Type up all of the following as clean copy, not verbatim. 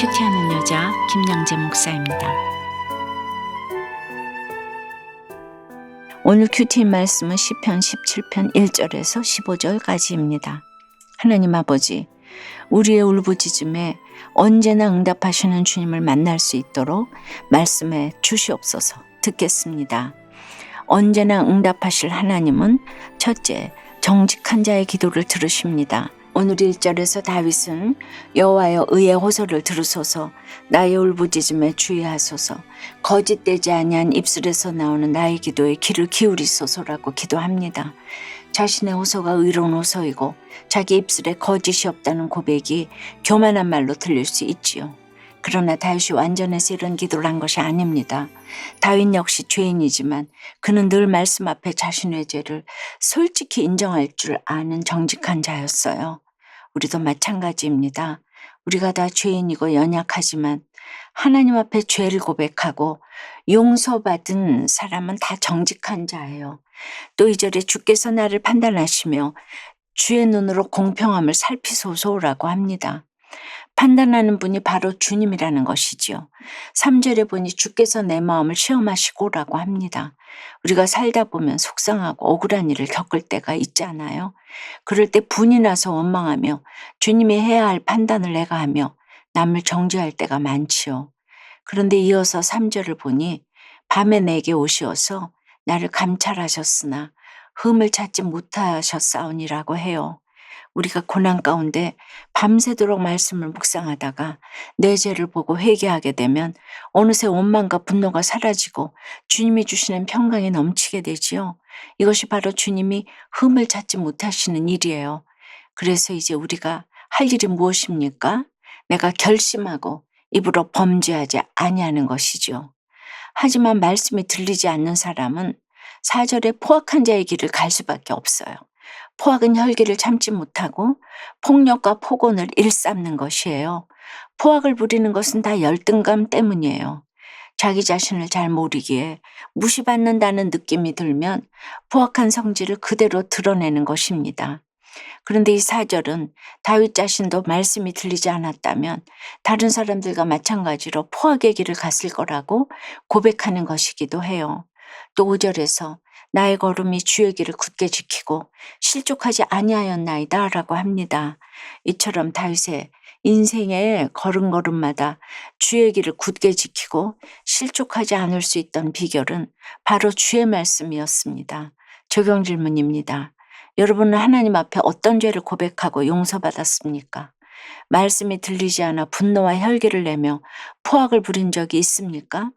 큐티하는 여자 김양재 목사입니다. 오늘 큐티 말씀은 시편 17편 1절에서 15절까지입니다. 하나님 아버지, 우리의 울부짖음에 언제나 응답하시는 주님을 만날 수 있도록 말씀해 주시옵소서. 듣겠습니다. 언제나 응답하실 하나님은 첫째, 정직한 자의 기도를 들으십니다. 오늘 1절에서 다윗은 여호와여 의의 호소를 들으소서, 나의 울부짖음에 주의하소서, 거짓되지 아니한 입술에서 나오는 나의 기도에 귀를 기울이소서라고 기도합니다. 자신의 호소가 의로운 호소이고 자기 입술에 거짓이 없다는 고백이 교만한 말로 들릴 수 있지요. 그러나 다윗이 완전해서 이런 기도를 한 것이 아닙니다. 다윗 역시 죄인이지만 그는 늘 말씀 앞에 자신의 죄를 솔직히 인정할 줄 아는 정직한 자였어요. 우리도 마찬가지입니다. 우리가 다 죄인이고 연약하지만 하나님 앞에 죄를 고백하고 용서받은 사람은 다 정직한 자예요. 또 2절에 주께서 나를 판단하시며 주의 눈으로 공평함을 살피소서라고 합니다. 판단하는 분이 바로 주님이라는 것이지요. 3절에 보니 주께서 내 마음을 시험하시고라고 합니다. 우리가 살다 보면 속상하고 억울한 일을 겪을 때가 있잖아요. 그럴 때 분이 나서 원망하며 주님이 해야 할 판단을 내가 하며 남을 정죄할 때가 많지요. 그런데 이어서 3절을 보니 밤에 내게 오시어서 나를 감찰하셨으나 흠을 찾지 못하셨사오니라고 해요. 우리가 고난 가운데 밤새도록 말씀을 묵상하다가 내 죄를 보고 회개하게 되면 어느새 원망과 분노가 사라지고 주님이 주시는 평강이 넘치게 되지요. 이것이 바로 주님이 흠을 찾지 못하시는 일이에요. 그래서 이제 우리가 할 일이 무엇입니까? 내가 결심하고 입으로 범죄하지 아니하는 것이죠. 하지만 말씀이 들리지 않는 사람은 4절에 포악한 자의 길을 갈 수밖에 없어요. 포악은 혈기를 참지 못하고 폭력과 폭언을 일삼는 것이에요. 포악을 부리는 것은 다 열등감 때문이에요. 자기 자신을 잘 모르기에 무시받는다는 느낌이 들면 포악한 성질을 그대로 드러내는 것입니다. 그런데 이 4절은 다윗 자신도 말씀이 들리지 않았다면 다른 사람들과 마찬가지로 포악의 길을 갔을 거라고 고백하는 것이기도 해요. 또 5절에서 나의 걸음이 주의 길을 굳게 지키고 실족하지 아니하였나이다 라고 합니다. 이처럼 다윗의 인생의 걸음걸음마다 주의 길을 굳게 지키고 실족하지 않을 수 있던 비결은 바로 주의 말씀이었습니다. 적용 질문입니다. 여러분은 하나님 앞에 어떤 죄를 고백하고 용서받았습니까? 말씀이 들리지 않아 분노와 혈기를 내며 포악을 부린 적이 있습니까?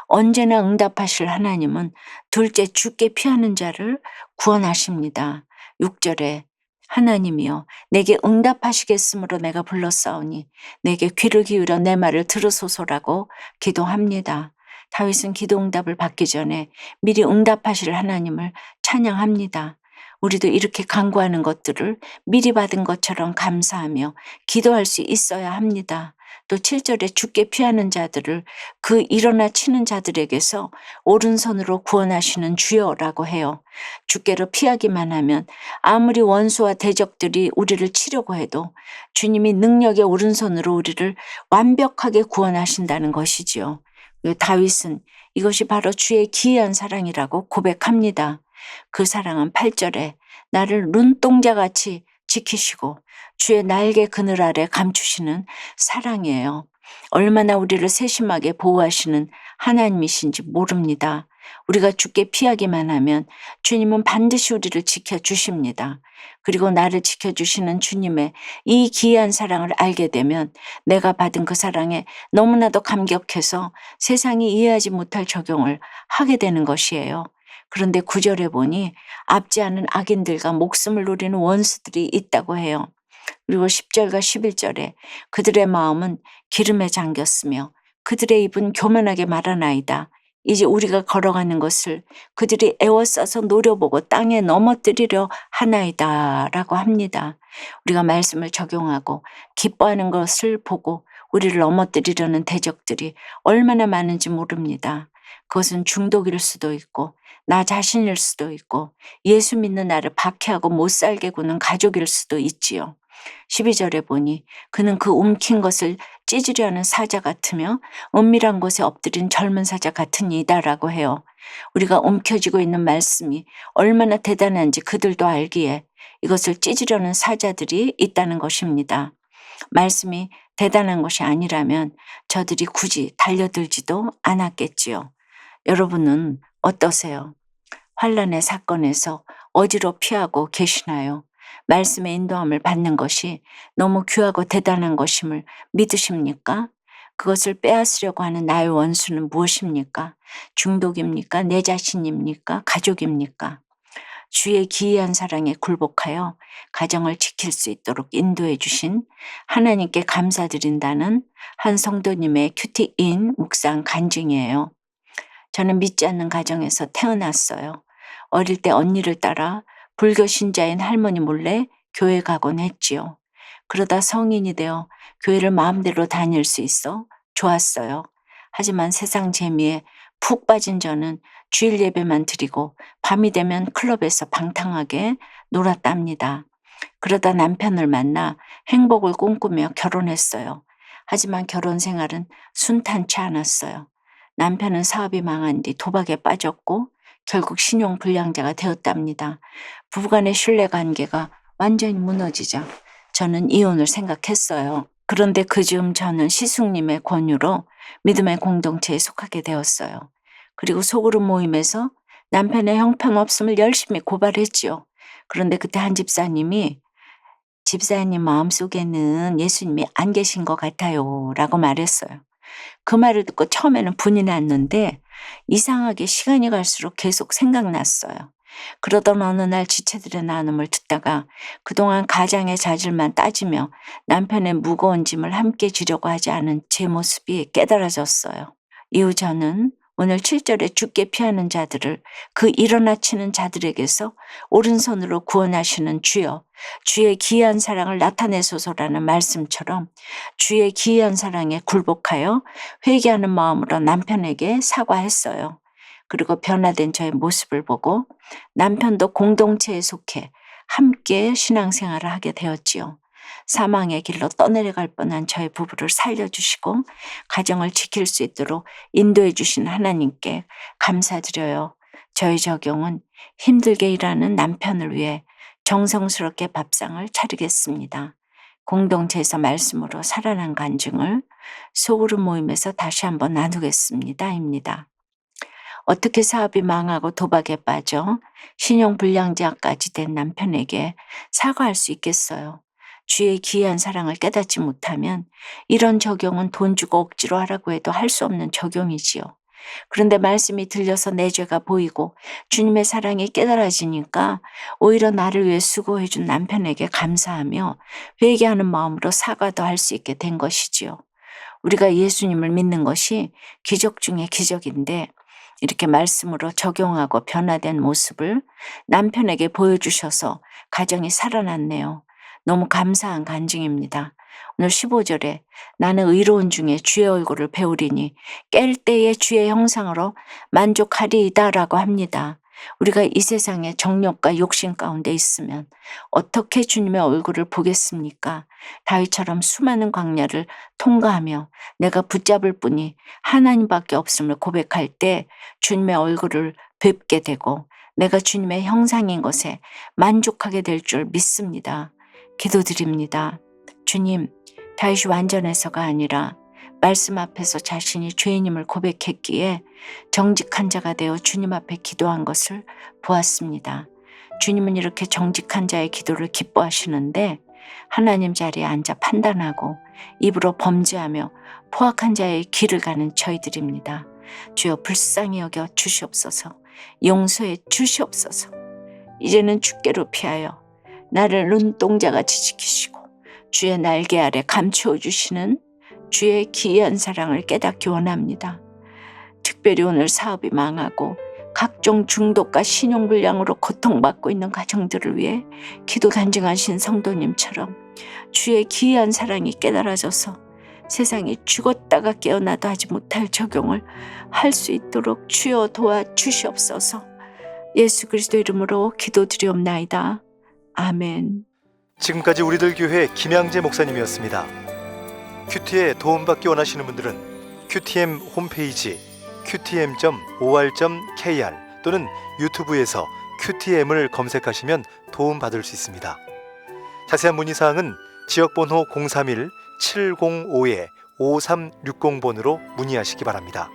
언제나 응답하실 하나님은 둘째 주께 피하는 자를 구원하십니다. 6절에 하나님이여 내게 응답하시겠으므로 내가 불렀사오니 내게 귀를 기울여 내 말을 들으소서라고 기도합니다. 다윗은 기도 응답을 받기 전에 미리 응답하실 하나님을 찬양합니다. 우리도 이렇게 간구하는 것들을 미리 받은 것처럼 감사하며 기도할 수 있어야 합니다. 또 7절에 주께 피하는 자들을 그 일어나 치는 자들에게서 오른손으로 구원하시는 주여라고 해요. 주께로 피하기만 하면 아무리 원수와 대적들이 우리를 치려고 해도 주님이 능력의 오른손으로 우리를 완벽하게 구원하신다는 것이지요. 다윗은 이것이 바로 주의 기이한 사랑이라고 고백합니다. 그 사랑은 8절에 나를 눈동자같이 지키시고 주의 날개 그늘 아래 감추시는 사랑이에요. 얼마나 우리를 세심하게 보호하시는 하나님이신지 모릅니다. 우리가 주께 피하기만 하면 주님은 반드시 우리를 지켜주십니다. 그리고 나를 지켜주시는 주님의 이 기이한 사랑을 알게 되면 내가 받은 그 사랑에 너무나도 감격해서 세상이 이해하지 못할 적용을 하게 되는 것이에요. 그런데 9절에 보니 앞지 않은 악인들과 목숨을 노리는 원수들이 있다고 해요. 그리고 10절과 11절에 그들의 마음은 기름에 잠겼으며 그들의 입은 교만하게 말하나이다. 이제 우리가 걸어가는 것을 그들이 애워싸서 노려보고 땅에 넘어뜨리려 하나이다 라고 합니다. 우리가 말씀을 적용하고 기뻐하는 것을 보고 우리를 넘어뜨리려는 대적들이 얼마나 많은지 모릅니다. 그것은 중독일 수도 있고 나 자신일 수도 있고 예수 믿는 나를 박해하고 못 살게 구는 가족일 수도 있지요. 12절에 보니 그는 그 움킨 것을 찢으려는 사자 같으며 은밀한 곳에 엎드린 젊은 사자 같은 이다라고 해요. 우리가 움켜쥐고 있는 말씀이 얼마나 대단한지 그들도 알기에 이것을 찢으려는 사자들이 있다는 것입니다. 말씀이 대단한 것이 아니라면 저들이 굳이 달려들지도 않았겠지요. 여러분은 어떠세요? 환란의 사건에서 어디로 피하고 계시나요? 말씀의 인도함을 받는 것이 너무 귀하고 대단한 것임을 믿으십니까? 그것을 빼앗으려고 하는 나의 원수는 무엇입니까? 중독입니까? 내 자신입니까? 가족입니까? 주의 기이한 사랑에 굴복하여 가정을 지킬 수 있도록 인도해 주신 하나님께 감사드린다는 한 성도님의 큐티인 묵상 간증이에요. 저는 믿지 않는 가정에서 태어났어요. 어릴 때 언니를 따라 불교 신자인 할머니 몰래 교회 가곤 했지요. 그러다 성인이 되어 교회를 마음대로 다닐 수 있어 좋았어요. 하지만 세상 재미에 푹 빠진 저는 주일 예배만 드리고 밤이 되면 클럽에서 방탕하게 놀았답니다. 그러다 남편을 만나 행복을 꿈꾸며 결혼했어요. 하지만 결혼 생활은 순탄치 않았어요. 남편은 사업이 망한 뒤 도박에 빠졌고 결국 신용불량자가 되었답니다. 부부간의 신뢰관계가 완전히 무너지자 저는 이혼을 생각했어요. 그런데 그 즈음 저는 시숙님의 권유로 믿음의 공동체에 속하게 되었어요. 그리고 소그룹 모임에서 남편의 형편없음을 열심히 고발했지요. 그런데 그때 한 집사님 마음속에는 예수님이 안 계신 것 같아요 라고 말했어요. 그 말을 듣고 처음에는 분이 났는데 이상하게 시간이 갈수록 계속 생각났어요. 그러던 어느 날 지체들의 나눔을 듣다가 그동안 가장의 자질만 따지며 남편의 무거운 짐을 함께 지려고 하지 않은 제 모습이 깨달아졌어요. 이후 저는 오늘 7절에 죽게 피하는 자들을 그 일어나치는 자들에게서 오른손으로 구원하시는 주여, 주의 기이한 사랑을 나타내소서라는 말씀처럼 주의 기이한 사랑에 굴복하여 회개하는 마음으로 남편에게 사과했어요. 그리고 변화된 저의 모습을 보고 남편도 공동체에 속해 함께 신앙생활을 하게 되었지요. 사망의 길로 떠내려갈 뻔한 저의 부부를 살려주시고 가정을 지킬 수 있도록 인도해 주신 하나님께 감사드려요. 저희 적용은 힘들게 일하는 남편을 위해 정성스럽게 밥상을 차리겠습니다. 공동체에서 말씀으로 살아난 간증을 소그룹 모임에서 다시 한번 나누겠습니다. 어떻게 사업이 망하고 도박에 빠져 신용불량자까지 된 남편에게 사과할 수 있겠어요. 주의 기이한 사랑을 깨닫지 못하면 이런 적용은 돈 주고 억지로 하라고 해도 할 수 없는 적용이지요. 그런데 말씀이 들려서 내 죄가 보이고 주님의 사랑이 깨달아지니까 오히려 나를 위해 수고해 준 남편에게 감사하며 회개하는 마음으로 사과도 할 수 있게 된 것이지요. 우리가 예수님을 믿는 것이 기적 중에 기적인데 이렇게 말씀으로 적용하고 변화된 모습을 남편에게 보여주셔서 가정이 살아났네요. 너무 감사한 간증입니다. 오늘 15절에 나는 의로운 중에 주의 얼굴을 배우리니 깰 때의 주의 형상으로 만족하리이다라고 합니다. 우리가 이 세상의 정욕과 욕심 가운데 있으면 어떻게 주님의 얼굴을 보겠습니까? 다윗처럼 수많은 광야를 통과하며 내가 붙잡을 분이 하나님밖에 없음을 고백할 때 주님의 얼굴을 뵙게 되고 내가 주님의 형상인 것에 만족하게 될 줄 믿습니다. 기도드립니다. 주님, 다윗이 완전해서가 아니라 말씀 앞에서 자신이 죄인임을 고백했기에 정직한 자가 되어 주님 앞에 기도한 것을 보았습니다. 주님은 이렇게 정직한 자의 기도를 기뻐하시는데 하나님 자리에 앉아 판단하고 입으로 범죄하며 포악한 자의 길을 가는 저희들입니다. 주여 불쌍히 여겨 주시옵소서. 용서해 주시옵소서. 이제는 주께로 피하여 나를 눈동자같이 지키시고 주의 날개 아래 감추어 주시는 주의 기이한 사랑을 깨닫기 원합니다. 특별히 오늘 사업이 망하고 각종 중독과 신용불량으로 고통받고 있는 가정들을 위해 기도 간증하신 성도님처럼 주의 기이한 사랑이 깨달아져서 세상에 죽었다가 깨어나도 하지 못할 적용을 할 수 있도록 주여 도와주시옵소서. 예수 그리스도 이름으로 기도드리옵나이다. 아멘. 지금까지 우리들 교회 김양재 목사님이었습니다. 큐티에 도움받기 원하시는 분들은 QTM 홈페이지 qtm.or.kr 또는 유튜브에서 QTM을 검색하시면 도움받을 수 있습니다. 자세한 문의사항은 지역번호 031-705-5360번으로 문의하시기 바랍니다.